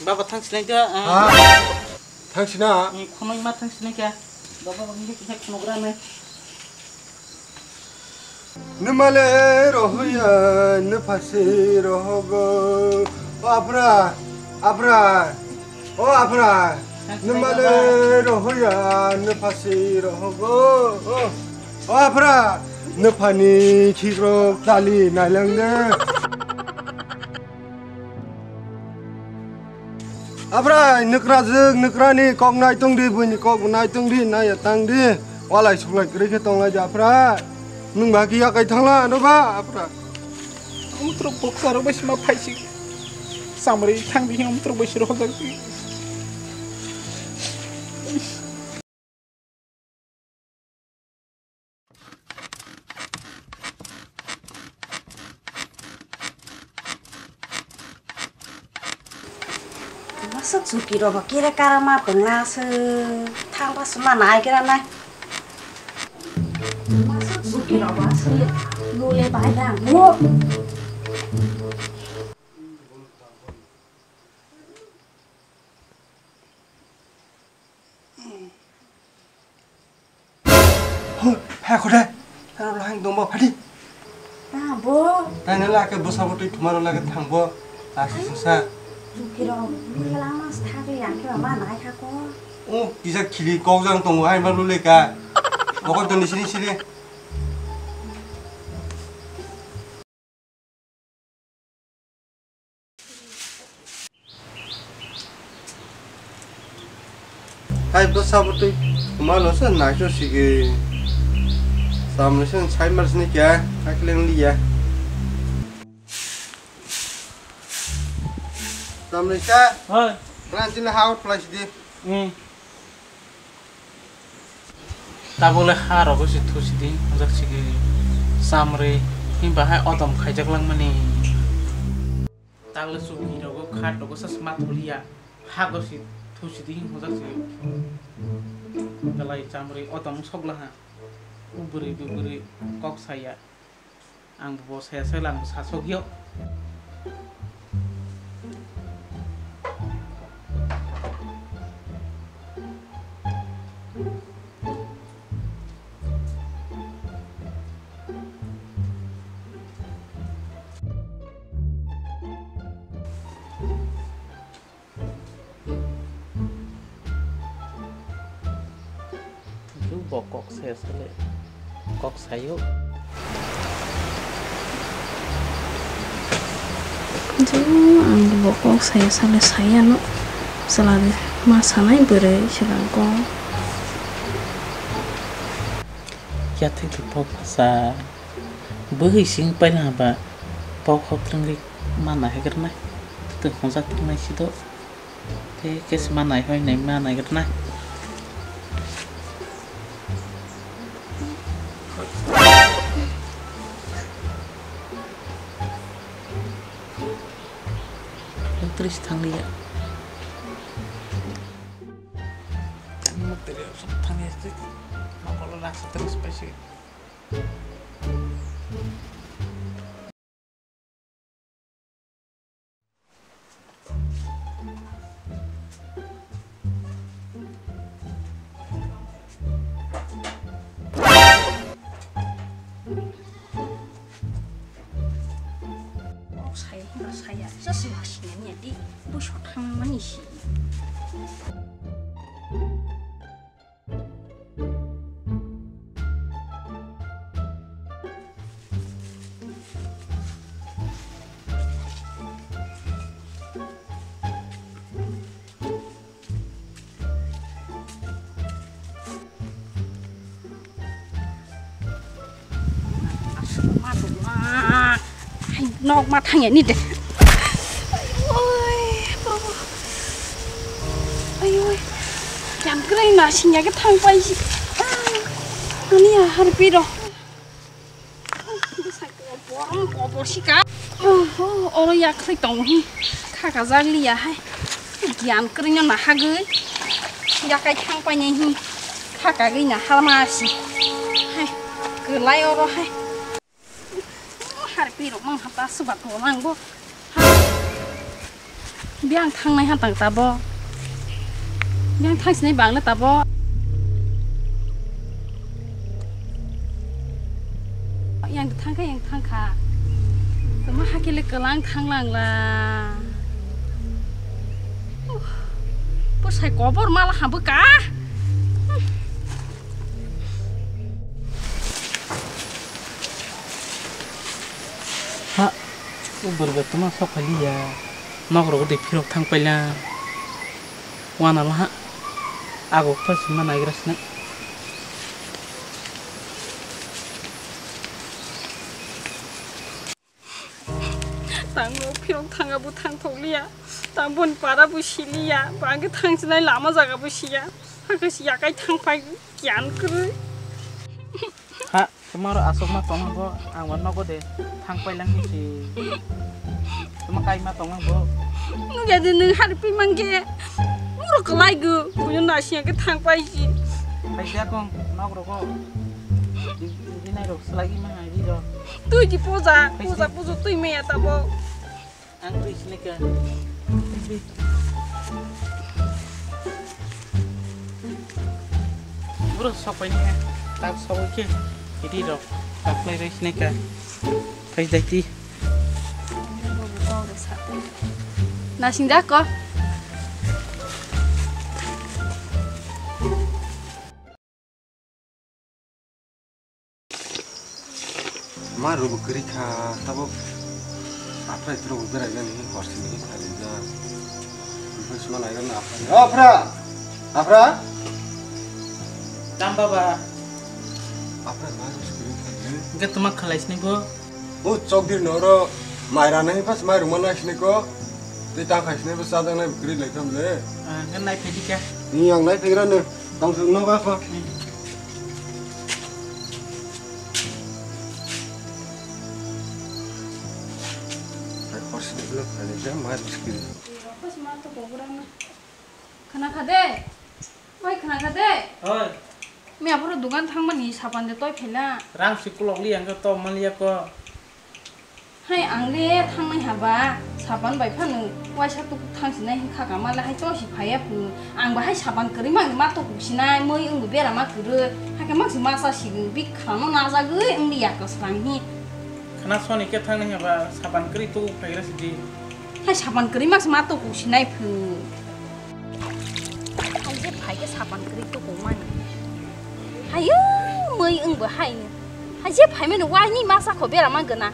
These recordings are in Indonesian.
Bapak tangsinai dia. Tangsina. Kono ima tangsinai kya. Bapak ini kita konogram. Nemale rohya nepasi rohogo. Abra. Oh abra. Nemale rohya nepasi rohogo. Oh abra. Nepani kiro tali nalangde. Abra nekrani kok nai tung di bunyi kok nai tung di nai tang di. Walai sulai kiri ke tong aja abra. Nung bahagia kai thangla no ba abra. Om terus boksar bes ma paisi. Samri thang di om terus bes roh lagi. Masuk suki roba kira karama pengas thang pas mana kira nai. Masuk suki roba sih lule bayang mu. Aku deh. Taruh lah yang domba hadi. Nah bo. Tanya lah ke bos aku tuh cuma lagi thangbo. Lagi susah. Suki roba lama sekali yang kira mana aku. Oh, bisa kiri kau jangan tunggu hai malu leka. Pokok tuh di sini. Hai bos aku tuh kemana sih naik sih Sampai sih saya malas nih ya, aku lagi ya. Sampai sih. Hoi. Pelantin haut pelas di. Tak boleh haro ko situ sidi, ajak sigi samre himba hai otom khajak lang mani. Tak le suki rogo khat rogo sasmat hulia, hago situ sidi ajak sigi. Galai samre otom soglah ha. Uberi kok saya, ang bos saya lang sasogyo. Kok saya sele kok sayo Ang bokok saya no selalu masalah bere silangko. ya thế thì bao sa bữa sinh bay là bà bao học trăng đi mà này cái này từ không ra cái này chỉ đó thế cái mà này hơi này mà này cái này terus thang dia kamu terus thang dia mau kalau langsung terus pasti saya sesuatu di busuk hang manis. Nọc mặt thằng nhỉ nít. Ôi, chẳng cái này là xin nhà cái thằng quay gì. Anh à, harus piro. Bỏ xí cá. Ôi, ya cái tổng hi, khá cả giang li à hay. Giang cái này nó hả gửi. Ya cái thằng quay này hi, khá cả cái nhà hả mà xí. Hay, cứ lại oro hay. Hari piro mang hata sebat orang go. biang thang nai han tang tabo biang thang sinai bang le tabo yang thang ka tama hakile kelang thang lang la bos hai kobor malah hambu ka ha berbat tama sok kali ya nok ro de phirok thang paila wana la ago pas mana igrasna tang no phirok thanga bu thang thokliya tang bon para bu siliya bang thang sinai lama jaga bu siya hakas ya kai thang pai gyan kru ha tomaro asok ma tong bo ang wan noko de thang pailang ni si toma kai ma tong bo nu ya de nung har pi mangge muro kalai gu buyo na siya ke thang pai ji pai dia kong nok ro ko di nai ro selagi ma ri ro tu ji poza tu me ya tabo ang ri sine ka bro sok pai ni tak sok ke jadi ro tak play ri sine ka pai dai ti na sing da ko maru bukri kha tabo apra itro ubera gani horsi ni khali ja bus mana iran apra tam baba apra maru skri khali ke tuma khalais ni bo o chokdir noro maira nahi pas maru mana sini ko te ta khais ne basa dang nai bukri lekam le ngan nai phedi ka ni yang nai tegra ne tang sung no ba ko horsi ni blok khali ja maru skri pas ma to program khana khade oi khana khade oi me apro dukan thang mani saban de toy phela rang sikulok li ang to malia ko hai angle thang nai haba saban bai phanu wai sa tu thang sinai kha ga mala hai to si phaya pu ang ba hai saban kari mang ma to kusinai moi ung bera ma kuru ha ka mak si ma sa si bi khano na za gu ung li ya ko sang hi khana soni ke thang ni ba saban kri tu phaira si di hai saban kari mak ma to kusinai pu hai je phai ke saban kari to ko man hayu moi ung ba hai hai je phai me no wai ni ma sa ko bera ma gana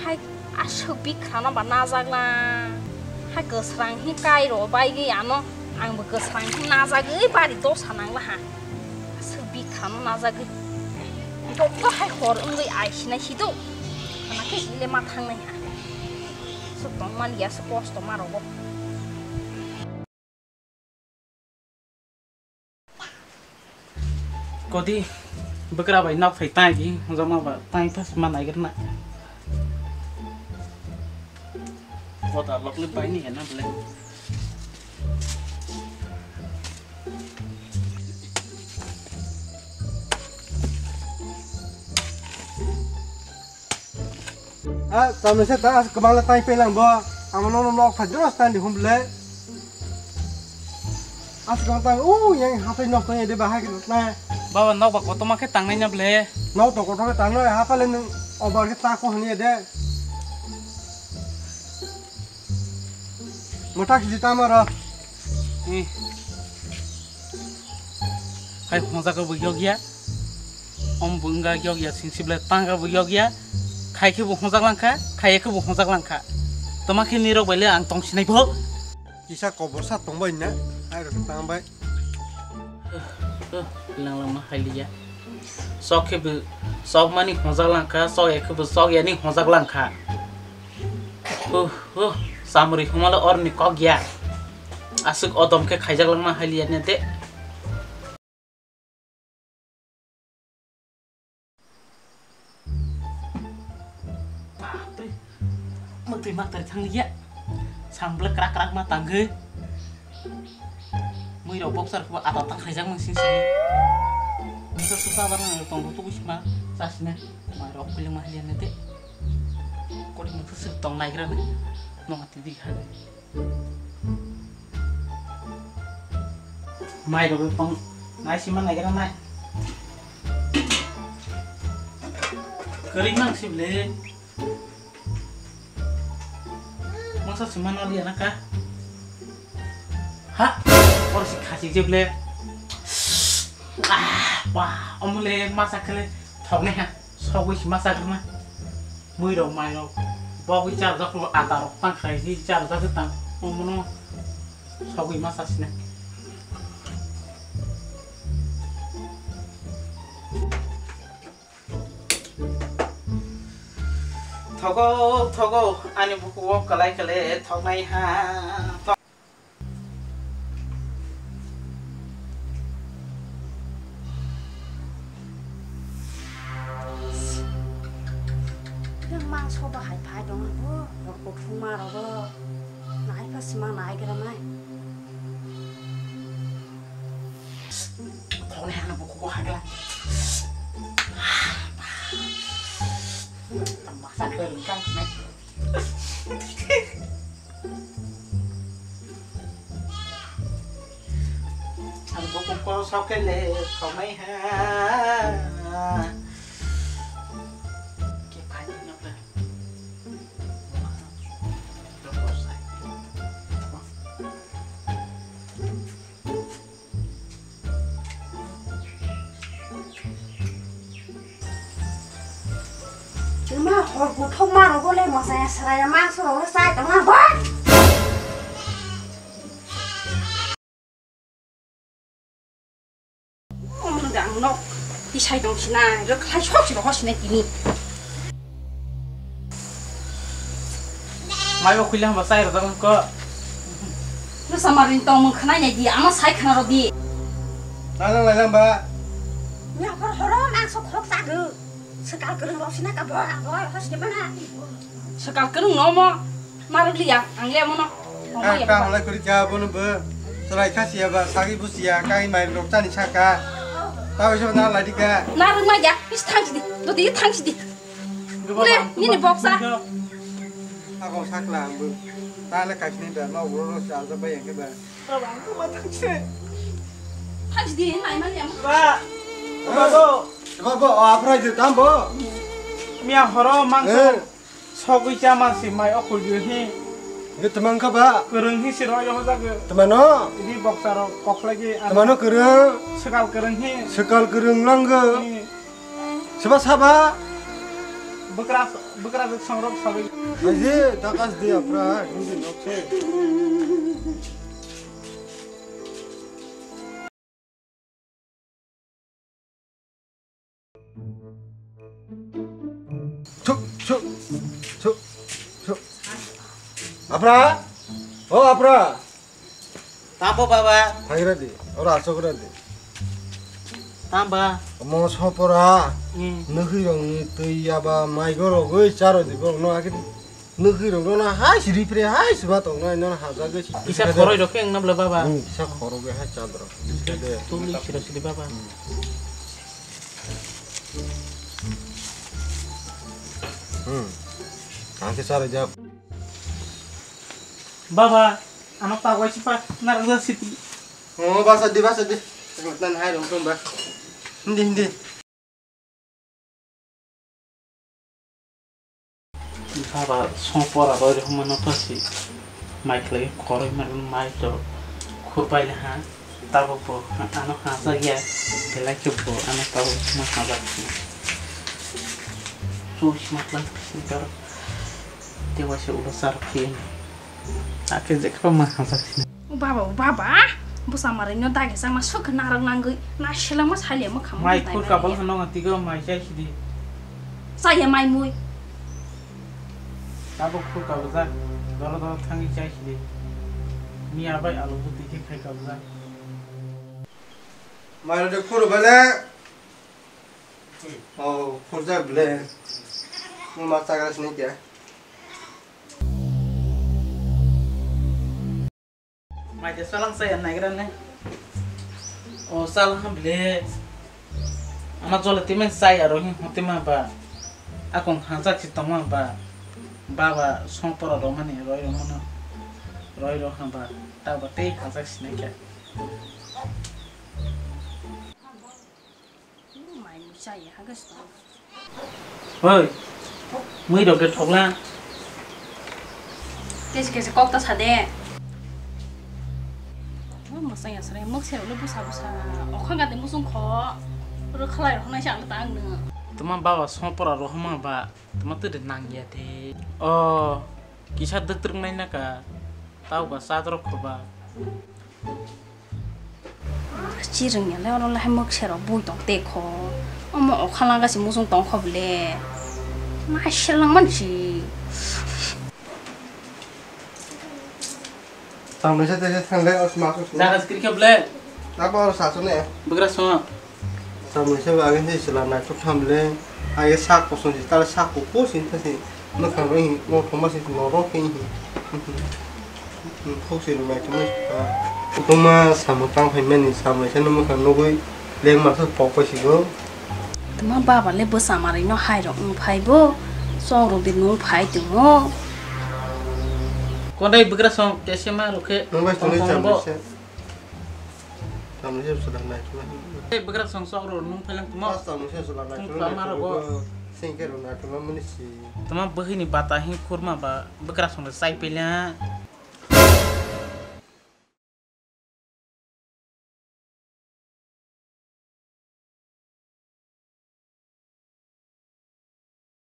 hai asuk bi khana ba na jagla hai ke sang hi kai ro bai ge ya no ang ba ke sang hi na ja ge bari do sanang la ha asuk bi khana na ja ge to ko hai hor ung ge ai sina si do kana ke ile ma thang nai ha su tong ma liya su post ma ro bo kodi bekra bai nok phai tai di jama ba tai pas man ai gerna Kota lok le bai ni hena bele sampai saya tak kemana tanya pelang bo aman nok fajros tan di humble asal tang yang hafai nok tanya de bahai na bawa nok ba koto ma ke tang nai nya bele nok to ko to tang na hafai len obar ke ta ko hani de motak di tamara hai hoza ka bu yogya om bunga yogya sinsible tanga bu yogya khai ke bu hojak langkha khai ke bu hojak langkha tomake nirok baile ang tong sinai bo kisah kobor sa tong bai na ai ro tang bai lang lang ma hailiya sok ke bu sok mani hojak langkha sok ek bu sok yani hojak langkha samri humala or ni kogya asuk odom ke khaijak lang ma hailiya ne de Menteri mater thang liya sang blek krak ma tangge mui ro boxer ko ata tak khajang mang sing sing bisa susah barang tong tu kusma sasna ma ro kuling ma lian nete ko di mutu tong nai gran no ati di khan mai rồi phong nai xí mà này cái này kering nang sih beli masa xí mà nó liền á cả hả porsi kasih je beli wah ông beli masak kali thong này ha sau khi masak cái mà mười đầu mai rồi bao cái chả được rồi atar tăng khai gì chả được cái tăng ông nó sau khi masak xí này thâu anh em phụ cái lại thâu này ha nhưng mang số ba hải phái đó mà nó cuộc phun ma rồi nãy phát sinh mang nãy cái đó mai thâu này là phụ hải cái masak kering kan nek anh cũng có sao cái lệ không mấy ha cái phải nhóc đây mà hồi cuộc thông ma rồi có lên một xe mang số nó sai tao mang quá ông đang nó đi sai đồng chí này rồi khai chốt chỉ có xin này tí mai vào khuya mà sai rồi tao có nó sao mà rin tông mình khăn này đi ama sai khăn rồi đi lại làm ba nhà con hồi đó mang số khóc ra được sekal kereng lo sini ka bawa harus di mana sekal kereng nomo marah lihat anglia mono kang lai kerja bono be selai kasih apa sagi busia kai main rokta ni chaka tahu siapa nak lagi ka narung aja bis tangsi di lo dia tangsi di le ini boxa aku saklang be ta lai kasih ni dah mau urus jalan bayang ke ba abang tu mati sih tangsi di ini mana yang Bapak, apa aja tambah? Mia horo mangso sogui caman si mai okul juhi. Itu teman kaba? Kereng hi si royo hoda ke. Teman no? Ini boksaro kok lagi. Teman no kereng? Sekal kereng hi. Sekal kereng langga. Siapa siapa? Bekeras sangrop sabi. Aje, takas dia apa? Ini nokse. Cuk. Apra? Oh, Apra. Tampo baba. Haira di. Ora asokra di. Tamba. Mo sopora. Nuhi rong ni tuyaba mai goro goi charo di bong no akit. Nuhi rong na hai siri pre hai suba tong na no haza ge si. Bisa khoroi dokeng nabla baba. Bisa khoro ge hai chandro. Tuli sira baba. Angke sare jawab. Baba, anak tahu siapa narga city. Oh, bahasa di. Sebentar hai dong tuh, Mbak. Hindi. Baba, sompora roy mana pasti. Mic lagi koroi marin mic to. Kurpai lah, tahu po. Anak hasa ya, belai coba. Anak tahu cuma hasa. Suci matlan, sekarang. Dewa sih udah sarkin. Akhirnya kau mah hasa. Baba. Busa marinyo dagi sang masuk ke narang nanggi. Nasilah mas halia mak kamu. Mai kur kapal senong tiga mai saya sih. Saya mai mui. Tahu kur kapal zak. Dolo tangi saya sih. Mi abai alu putih kai kapal zak. Mai de kur bale. Oh, kur zak bale. Mu masa keras ni dia. Mai de salang saya naik nih. Oh salang beli. Anak jual timen saya rohin timen apa? Aku nghansak si teman apa? Baba sompora romani roy romana. Roy roh hamba ta bate hazak sineka. Mai mu sai ha ga sto. Oi. Mui dok de thokla. Kesi kok ta sa de. Mo sai ya sare mok se lo busa busa. O khang ga de mu sung kho. Ro khlai ro na sang ta ang ne. Tuma bawa sompora roh ma ba. Tuma tu de nang ya de. Oh, kisah dokter nai na ka. Tahu ka sadro khoba. Chi reng ya le ro la mok se ro bu tong te kho. Omo o khala ga si mu sung tong kho ble. Ma shelang man chi. Sampai saya tanggal harus masuk. Jangan skrik ble. Apa harus satu nih? Bergerak semua. Sampai saya bagian sih selama itu tanggal ayah sak kosong sih. Kalau sak kukus itu sih. Mereka ini mau masih norok ini. Kok sih rumah cuma itu mah sama tang payment nih sama saya nomor kan nunggu leng masuk pokok sih go. Tuma baba le bo samari no hai ro ung phai bo. So ro de no phai tu mo. Kau dah bergerak semua. Kiasi mah ruke. Nomor itu nih sampai saya sudah naik cuma. Bergerak semua soal ro nung pelang tuma. Sampai saya sudah naik cuma. Singkir naik cuma munisi. Tuma begini batahin kurma ba bergerak semua sai pelang.